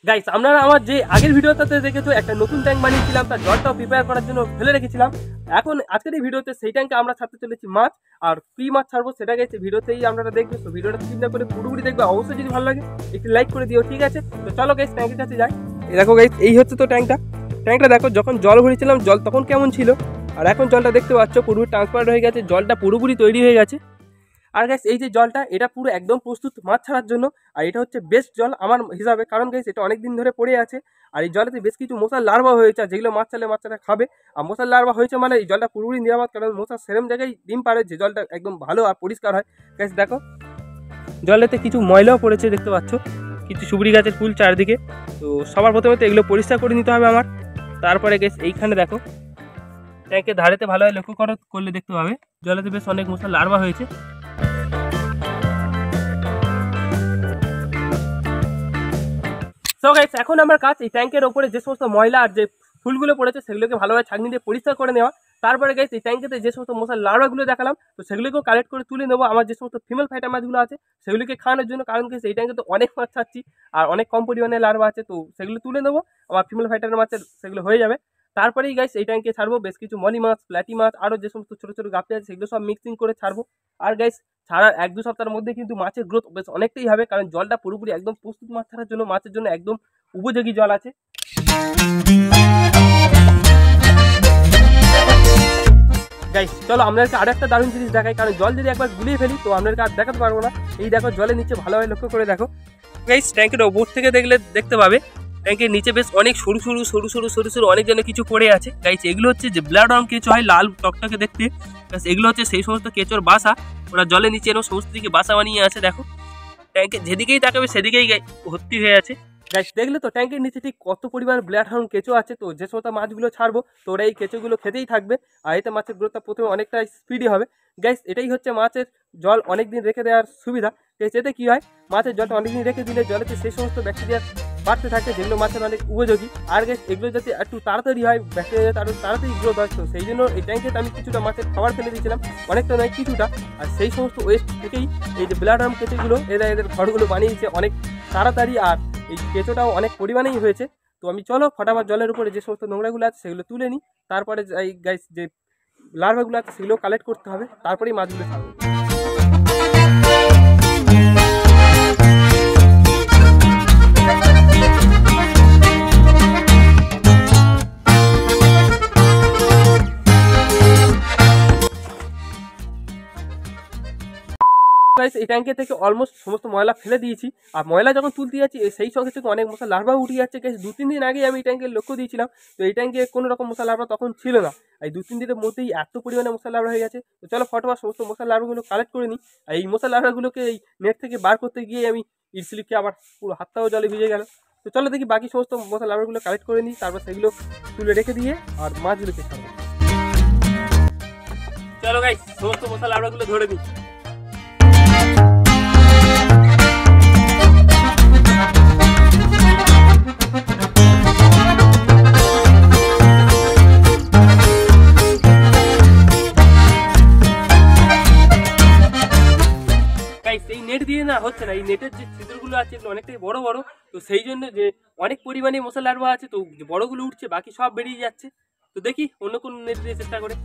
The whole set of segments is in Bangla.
গাইস আপনারা আমার যে আগের ভিডিওটাতে দেখেছো একটা নতুন ট্যাঙ্ক বানিয়েছিলাম, তার জলটাও প্রিপেয়ার করার জন্য ফেলে রেখেছিলাম। এখন আজকের এই ভিডিওতে সেই ট্যাঙ্কে আমরা ছাড়তে চলেছি মাছ, আর কি মাছ ছাড়বো সেটা গেছে ভিডিওতেই আপনারা দেখবে। তো ভিডিওটা চিন্তা করে পুরোপুরি দেখবে, অবশ্যই যদি ভালো লাগে একটু লাইক করে দিও, ঠিক আছে? তো চলো গাইস ট্যাঙ্কের কাছে যাই। এই দেখো গাইস, এই হচ্ছে তো ট্যাঙ্কটা দেখো, যখন জল ভরেছিলাম জল তখন কেমন ছিল, আর এখন জলটা দেখতে পাচ্ছ পুরোপুরি ট্রান্সপারেন্ট হয়ে গেছে, জলটা পুরোপুরি তৈরি হয়ে গেছে। আর গাইস এই যে জলটা, এটা পুরো একদম প্রস্তুত মাছ ছাড়ার জন্য, আর এটা হচ্ছে বেস্ট জল আমার হিসাবে, কারণ গাইস এটা অনেক দিন ধরে পড়ে আছে, আর এই জলেতে বেশ কিছু মশার লার্ভা হয়েছে, যেগুলো মাছ চালে বাচ্চারা খাবে। আর মশার লার্ভা হয়েছে মানে এই জলটা পুরোপুরি নিরাপদ, কারণ মশা সেরম জায়গায় ডিম পারে যে জলটা একদম ভালো আর পরিষ্কার হয়। গাইস দেখো জলেতে কিছু ময়লাও পড়েছে দেখতে পাচ্ছ, কিছু সুবরি গাছের ফুল চারদিকে। তো সবার প্রথমে তো এগুলো পরিষ্কার করে নিতে হবে আমার। তারপরে গাইস এইখানে দেখো ট্যাঙ্কের ধারেতে ভালোভাবে লক্ষ্য করলে দেখতে পাবে জলেতে বেশ অনেক মশার লার্ভা হয়েছে। সো গাইস এখন আমার কাজ এই ট্যাঙ্কের ওপরে যে সমস্ত ময়লা আর যে ফুলগুলো পড়েছে সেগুলোকে ভালোভাবে ছাঁকনি দিয়ে পরিষ্কার করে নেওয়া। তারপরে গাইস এই ট্যাঙ্কেতে যে সমস্ত মশার লার্ভাগুলো দেখালাম, তো সেগুলোকেও কালেক্ট করে তুলে নেবো আমার যে সমস্ত ফিমেল ফাইটার মাছগুলো আছে সেগুলোকে খাওয়ানোর জন্য, কারণ গাইস এই ট্যাঙ্কে তো অনেক মাছ ছাড়ছি আর অনেক কম পরিমাণে লার্ভা আছে, তো সেগুলো তুলে নেবো আমার ফিমেল ফাইটার মাছের, সেগুলো হয়ে যাবে। তারপরেই গাইস এই ট্যাঙ্কে ছাড়বো বেশ কিছু মলি মাছ, প্ল্যাটি মাছ, আরও যে সমস্ত ছোটো ছোটো গাপ্পি আছে সেগুলো সব মিক্সিং করে ছাড়বো। আর গাইস ছাড়ার 1-2 সপ্তাহের মধ্যে কিন্তু মাছের গ্রোথ বেশ অনেকটাই হবে, কারণ জলটা পুরোপুরি একদম প্রস্তুত মাছ ছাড়ার জন্য, মাছের জন্য একদম উপযোগী জল আছে। গাইস চলো আপনাদেরকে আরো একটা দারুণ জিনিস দেখাই, কারণ জল যদি একবার গুলিয়ে ফেলি তো আপনাদেরকে আর দেখাতে পারবো না। এই দেখো জলের নিচে ভালোভাবে লক্ষ্য করে দেখো গাইস, ট্যাঙ্কের ওপর থেকে দেখলে দেখতে পাবে ট্যাঙ্কের নিচে বেশ অনেক সরু সরু অনেক যেন কিছু পড়ে আছে। গাইস এগুলো হচ্ছে যে ব্লাড ওয়ার্ম কেঁচো হয়, লাল টকটকে দেখতে। এগুলো হচ্ছে সেই সমস্ত কেঁচোর বাসা, ওরা জলের নিচে এরকম সমস্ত দিকে বাসা বানিয়ে আছে। দেখো ট্যাঙ্কে যেদিকেই তাকাবে সেদিকেই ভর্তি হয়ে আছে। গাইস দেখলে তো ট্যাঙ্কের নিচে ঠিক কত পরিমাণ ব্লাড হাউন্ড কেঁচো আছে। তো যে সমস্ত মাছগুলো ছাড়বো তো ওরা এই কেঁচোগুলো খেতেই থাকবে, আর এতে মাছের গ্রোথটা প্রথমে অনেকটা স্পিডি হবে। গাইস এটাই হচ্ছে মাছের জল অনেক দিন রেখে দেওয়ার সুবিধা। গাইস এতে কী হয়, মাছের জলটা অনেক দিন রেখে দিলে জলেতে সেই সমস্ত ব্যাকটেরিয়া বাড়তে থাকে যেগুলো মাছের অনেক উপযোগী। আর গাইস এগুলো যাতে একটু তাড়াতাড়ি হয়, ব্যাকটেরিয়া আরও তাড়াতাড়ি গ্রোথ হয়, তো সেই জন্য এই ট্যাঙ্কেতে আমি কিছুটা মাছের খাবার ফেলে দিয়েছিলাম, অনেকটা নয় কিছুটা। আর সেই সমস্ত ওয়েস্ট থেকেই এই যে ব্লাড হাউন্ড কেঁচোগুলো এদের ঘরগুলো বানিয়েছে অনেক তাড়াতাড়ি, আর এই কেঁচোটাও অনেক পরিমাণেই হয়েছে। তো আমি চলো ফটাফট জলের উপরে যে সমস্ত নোংরাগুলো আছে সেগুলো তুলে নিই, তারপরে এই গাইস যে লার্ভাগুলো আছে সেগুলো কালেক্ট করতে হবে, তারপরেই মাছগুলো ছাড়বো। গাইস এই ট্যাঙ্কে থেকে অলমোস্ট সমস্ত ময়লা ফেলে দিয়েছি, আর ময়লা যখন তুলতে যাচ্ছি সেই সঙ্গে সঙ্গে অনেক মশা লার্ভা উঠে যাচ্ছে। গাইস 2-3 দিন আগে আমি এই ট্যাঙ্কে লক্ষ্য দিয়েছিলাম, তো এই ট্যাঙ্কে কোনো রকম মশা লার্ভা তখন ছিল না, এই 2-3 দিনের মধ্যেই এত পরিমাণে মশা লার্ভা হয়ে গেছে। তো চলো ফটোফট সমস্ত মশা লার্ভাগুলো কালেক্ট করে নিই। আর এই মশা লার্ভাগুলোকে এই নেট থেকে বার করতে গিয়ে আমি স্লিপকে আবার পুরো হাতটাও জলে ভিজে গেল। তো চলো দেখি বাকি সমস্ত মশা লার্ভাগুলো কালেক্ট করে নিই, তারপর সেগুলো তুলে রেখে দিয়ে আর মাছগুলোকে ছাড়বো। চলো গাইস সমস্ত মশা লার্ভাগুলো ধরে নিই। এই নেট দিয়ে না হচ্ছে না, এই নেটের যে ছিদ্রগুলো আছে এগুলো অনেকটাই বড় বড়, তো সেই জন্য যে অনেক পরিমাণে মশা লার্ভা আছে, তো বড়গুলো উঠছে বাকি সব বেরিয়ে যাচ্ছে। তো দেখি অন্য কোন নেট দিয়ে চেষ্টা করে।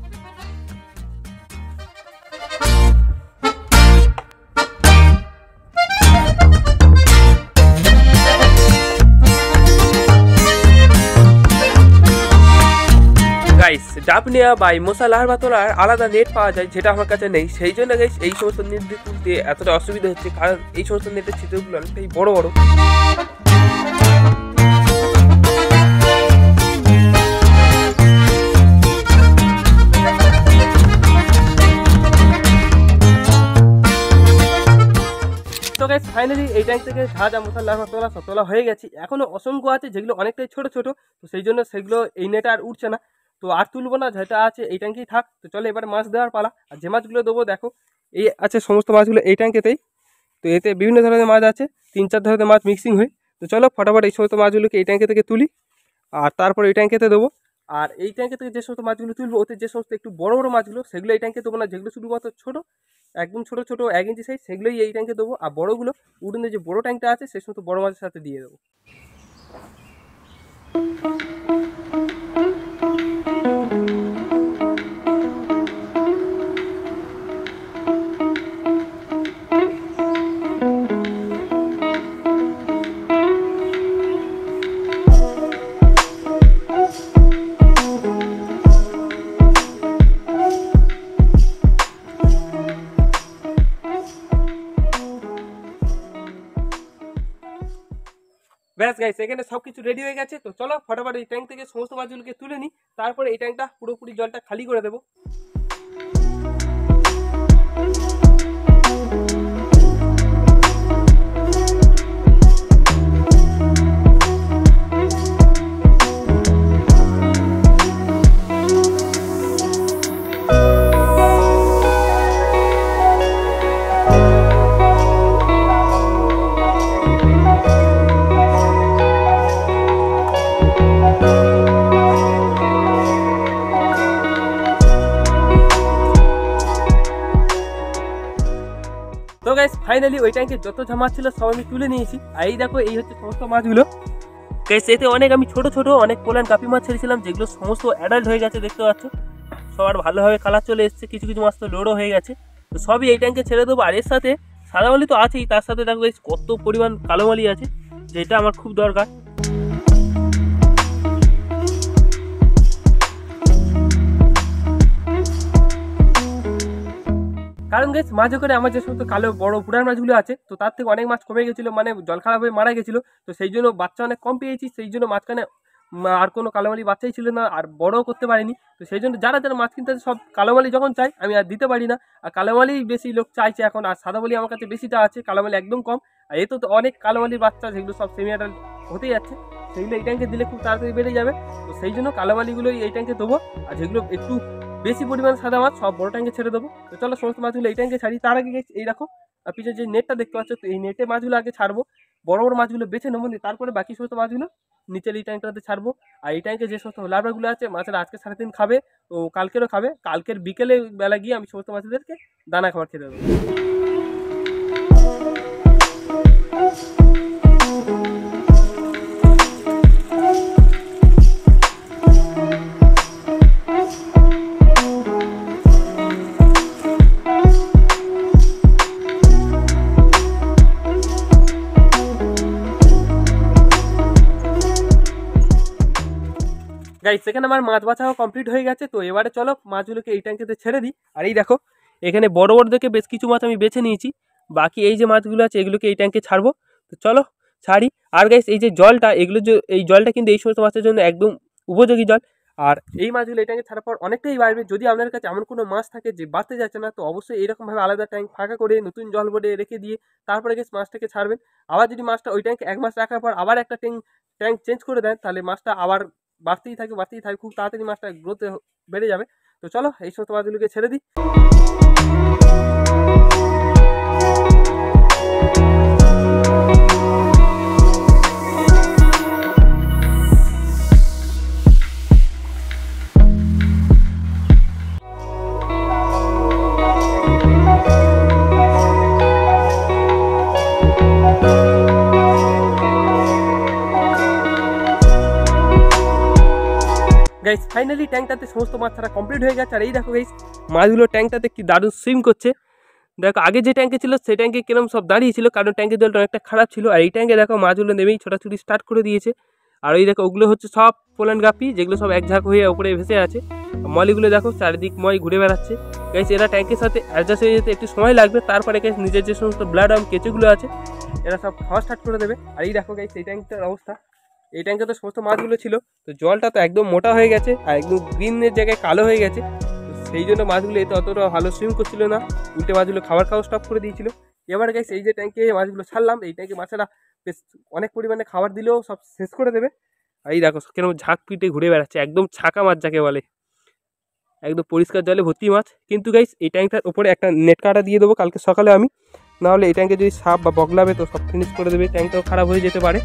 গাইস ডাব নেওয়া বা মশা লার্ভা তোলার আলাদা নেট পাওয়া যায়, যেটা আমার কাছে নেই, সেই জন্য গাইস এই সমস্ত নেট দিয়ে তুলতে এতটা অসুবিধা হচ্ছে, কারণ এই সমস্ত নেটের ছিদ্রগুলো অনেকটাই বড় বড়। তো গাইস ফাইনালি এই ট্যাঙ্ক থেকে যা মশার লার্ভা তোলা হয়ে গেছে, এখনো অসংখ্য আছে যেগুলো অনেকটাই ছোট ছোট, তো সেই জন্য সেগুলো এই নেটে আর উঠছে না, তো আর তুলবো না, যেটা আছে এই ট্যাঙ্কেই থাক। তো চলো এবার মাছ দেওয়ার পালা। আর যে মাছগুলো দেবো দেখো এই আছে সমস্ত মাছগুলো এই ট্যাঙ্কেতেই, তো এতে বিভিন্ন ধরনের মাছ আছে, 3-4 ধরনের মাছ মিক্সিং হয়ে। তো চলো ফটাফট এই সমস্ত মাছগুলোকে এই ট্যাঙ্কে থেকে তুলি, আর তারপর এই ট্যাঙ্কেতে দেবো। আর এই ট্যাঙ্কে থেকে যে সমস্ত মাছগুলো তুলবো ওতে যে সমস্ত একটু বড় বড় মাছগুলো সেগুলো এই ট্যাঙ্কে দেবো না, যেগুলো শুধুমাত্র ছোটো একদম ছোটো ছোটো 1 ইঞ্চি সাইজ সেগুলোই এই ট্যাঙ্কে দেবো, আর বড়োগুলো উড়নে যে বড়ো ট্যাঙ্কটা আছে সেই সমস্ত বড়ো মাছের সাথে দিয়ে দেবো। ব্যাস গাইস, এখানে সবকিছু রেডি হয়ে গেছে। তো চলো ফটাফট এই ট্যাঙ্ক থেকে সমস্ত মাছগুলোকে তুলে নিই, তারপরে এই ট্যাঙ্কটা পুরোপুরি জলটা খালি করে দেবো। তো গাইস ফাইনালি ওই ট্যাঙ্কে যত মাছ ছিল সব আমি তুলে নিয়েছি। আর এই দেখো, এই হচ্ছে সমস্ত মাছগুলো। গাইস এতে অনেক আমি ছোট ছোট অনেক পোলান কাপি মাছ ছেড়েছিলাম, যেগুলো সমস্ত অ্যাডাল্ট হয়ে গেছে, দেখতে পাচ্ছ সবার ভালোভাবে কালার চলে এসছে। কিছু কিছু মাছ তো লোডও হয়ে গেছে। তো সবই এই ট্যাঙ্কে ছেড়ে দেবো। আর এর সাথে সাদামালি তো আছেই, তার সাথে দেখো গাইস কত পরিমাণ কালোমালি আছে, যেটা আমার খুব দরকার। কারণ গাইস মাঝে করে আমার যে সমস্ত কালো বড় পুরান মাছগুলো আছে, তো তার থেকে অনেক মাছ কমে গেছিলো, মানে জল খারাপ হয়ে মারা গেছিলো। তো সেই জন্য বাচ্চা অনেক কম পেয়েছি, সেই জন্য মাঝখানে আর কোনো কালোমালি বাচ্চাই ছিল না, আর বড়ও করতে পারিনি। তো সেই জন্য যারা যারা মাছ কিনতে সব কালোমালি যখন চাই আমি আর দিতে পারি না। আর কালোমালি বেশি লোক চাইছে এখন, আর সাদামালি আমার কাছে বেশিটা আছে, কালোমালি একদম কম। আর এ তো অনেক কালোমালির বাচ্চা, যেগুলো সব সেমি অ্যাডাল্ট হতে যাচ্ছে, সেগুলো এই ট্যাঙ্কে দিলে খুব তাড়াতাড়ি বেড়ে যাবে। তো সেই জন্য কালোমালিগুলোই এই ট্যাঙ্কে দেবো। আর যেগুলো একটু বেশি পরিমাণ সাদা মাছ সব বড় ট্যাঙ্কে ছেড়ে দেবো। তো চলো সমস্ত মাছগুলো এই ট্যাঙ্কে ছাড়ি। তার আগে এই রাখো আর পিছনে যে নেটটা দেখতে পাচ্ছ, তো এই নেটে মাছগুলো আগে ছাড়বো, বড় বড় মাছগুলো বেছে নেবো, তারপরে বাকি সমস্ত মাছগুলো নিচের এই ট্যাঙ্কটাতে ছাড়বো। আর এই ট্যাঙ্কে যে সমস্ত লার্ভাগুলো আছে, মাছেরা আজকে সারাদিন খাবে, তো কালকেরও খাবে। কালকের বিকেলে বেলা গিয়ে আমি সমস্ত মাছদেরকে দানা খাবার খেতে দেবো। গাইস সেখানে আমার মাছ বাছাও কমপ্লিট হয়ে গেছে। তো এবারে চলো মাছগুলোকে এই ট্যাঙ্কেতে ছেড়ে দিই। আর এই দেখো এখানে বড় বড় দেখে বেশ কিছু মাছ আমি বেছে নিয়েছি, বাকি এই যে মাছগুলো আছে এগুলোকে এই ট্যাঙ্কে ছাড়বো। তো চলো ছাড়ি। আর গাইস এই যে জলটা, এগুলো যে এই জলটা কিন্তু এই সমস্ত মাছের জন্য একদম উপযোগী জল। আর এই মাছগুলো এই ট্যাঙ্কে ছাড়ার পর অনেকটাই বাড়বে। যদি আপনার কাছে এমন কোনো মাছ থাকে যে বাড়তে যাচ্ছে না, তো অবশ্যই এইরকমভাবে আলাদা ট্যাঙ্ক ফাঁকা করে নতুন জল ভরে রেখে দিয়ে তারপরে গাইস মাছটাকে ছাড়বেন। আবার যদি মাছটা ওই ট্যাঙ্কে 1 মাস রাখার পর আবার একটা ট্যাঙ্ক চেঞ্জ করে দেন, তাহলে মাছটা আবার বাড়তেই থাকে, খুব তাড়াতাড়ি মাছটা গ্রোথ বেড়ে যাবে। তো চলো এই সমস্ত মাছগুলোকে ছেড়ে দিই। গাইস ফাইনালি ট্যাঙ্কটাতে সমস্ত মাছ ছাড়া কমপ্লিট হয়ে গেছে। আর এই দেখো গাইস মাছগুলো ট্যাঙ্কটাতে কি দারুণ সুইম করছে। দেখো আগে যে ট্যাঙ্কে ছিল সেই ট্যাঙ্কে কিরম সব দাঁড়িয়েছিল, কারণ ট্যাঙ্কের জলটা অনেকটা খারাপ ছিল। আর এই ট্যাঙ্কে দেখো মাছগুলো নেমেই ছোটাছুটি স্টার্ট করে দিয়েছে। আর ওই দেখো ওগুলো হচ্ছে সব পোল্যান্ড গাপি, যেগুলো সব এক ঝাঁক হয়ে উপরে ভেসে আছে। মলিগুলো দেখো চারিদিক মই ঘুরে বেড়াচ্ছে। গাইস এরা ট্যাঙ্কের সাথে অ্যাডজাস্ট হয়ে যেতে একটু সময় লাগবে, তারপরে গাইস নিজের যে সমস্ত ব্লাড কেঁচুগুলো আছে এরা সব খাওয়া স্টার্ট করে দেবে। আর এই দেখো গাইস এই ট্যাঙ্কটার অবস্থা, এই ট্যাঙ্কে তো সমস্ত মাছগুলো ছিল, তো জলটা তো একদম মোটা হয়ে গেছে আর একদম গ্রিনের জায়গায় কালো হয়ে গেছে। সেই জন্য মাছগুলো এতে অতটা ভালো সুইম করছিল না, উল্টে মাছগুলো খাবার খাওয়া স্টপ করে দিয়েছিল। এবার গাইস এই যে ট্যাঙ্কে মাছগুলো ছাড়লাম, এই ট্যাঙ্কে মাছেরা বেশ অনেক পরিমাণে খাবার দিলেও সব শেষ করে দেবে। আর এই দেখো কেন ঝাঁক পিটে ঘুরে বেড়াচ্ছে, একদম ছাকা মাছ যাকে বলে, একদম পরিষ্কার জলে ভর্তি মাছ। কিন্তু গাইস এই ট্যাঙ্কটার উপরে একটা নেট কাটা দিয়ে দেবো কালকে সকালে আমি, নাহলে এই ট্যাঙ্কে যদি সাপ বা বগলাবে তো সব ফিনিশ করে দেবে, ট্যাঙ্কটাও খারাপ হয়ে যেতে পারে।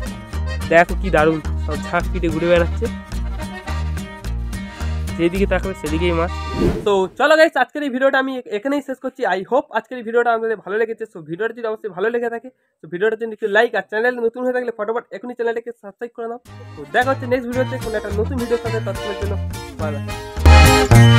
দেখো কি দারুণ সব ঝাঁক পিটে ঘুরে বেড়াচ্ছে, যেদিকে তাকাবে সেদিকেই মাছ। তো চলো গাইস আজকের এই ভিডিওটা আমি এখানেই শেষ করছি। আই হোপ আজকের এই ভিডিওটা আমাদের ভালো লেগেছে। সো ভিডিওটা যদি অবশ্যই ভালো লেগে থাকে তো ভিডিওটার জন্য একটু লাইক, আর চ্যানেলে নতুন হয়ে থাকলে ফটোফট এখনই চ্যানেলটাকে সাবস্ক্রাইব করে নাও। তো দেখা হচ্ছে নেক্সট ভিডিওতে কোনো একটা নতুন ভিডিওর সাথে। ততক্ষণের জন্য বাই বাই।